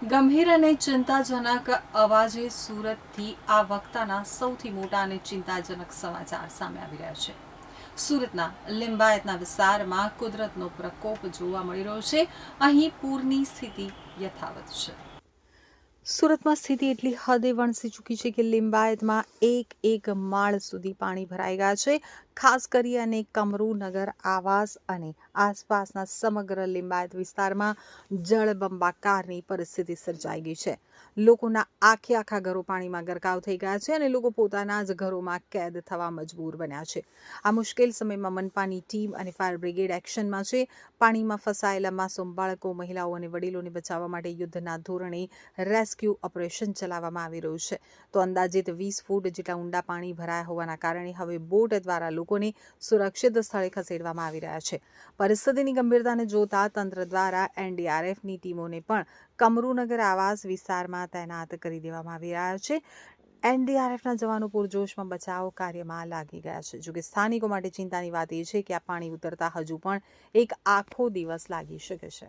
ગંભીર અને ચિંતાજનક અવાજે સુરતથી આ વખતાના સૌથી મોટા અને ચિંતાજનક સમાચાર સામે આવી રહ્યા છે. સુરતના લિંબાયતના વિસ્તારમાં કુદરતનો પ્રકોપ જોવા મળી રહ્યો છે. અહીં પૂરની સ્થિતિ યથાવત છે. સુરતમાં સ્થિતિ એટલી હદે વણસી ચૂકી છે કે લિંબાયતમાં એક માળ સુધી પાણી ભરાઈ ગયા છે. ખાસ કરી અને કમરૂનગર આવાસ અને આસપાસના સમગ્ર લિંબાયત વિસ્તારમાં જળબંબાકારની પરિસ્થિતિ સર્જાઈ ગઈ છે. લોકોના આખા ઘરો પાણીમાં ગરકાવ થઈ ગયા છે અને લોકો પોતાના જ ઘરોમાં કેદ થવા મજબૂર બન્યા છે. આ મુશ્કેલ સમયમાં મનપાની ટીમ અને ફાયર બ્રિગેડ એક્શનમાં છે. પાણીમાં ફસાયેલા માસૂમ બાળકો, મહિલાઓ અને વડીલોને બચાવવા માટે યુદ્ધના ધોરણે રેસ્ક્યુ ઓપરેશન ચલાવવામાં આવી રહ્યું છે. તો અંદાજિત 20 ફૂટ જેટલા ઊંડા પાણી ભરાયા હોવાના કારણે હવે બોટ દ્વારા લોકોને સુરક્ષિત સ્થળે ખસેડવામાં આવી રહ્યા છે. પરિસ્થિતિની ગંભીરતાને જોતા તંત્ર દ્વારા એનડીઆરએફની ટીમોને પણ કમરૂનગર આવાસ વિસ્તારમાં તૈનાત કરી દેવામાં આવી રહ્યા છે. એનડીઆરએફના જવાનો પૂરજોશમાં બચાવ કાર્યમાં લાગી ગયા છે. જોકે સ્થાનિકો માટે ચિંતાની વાત એ છે કે આ પાણી ઉતરતા હજુ પણ એક આખો દિવસ લાગી શકે છે.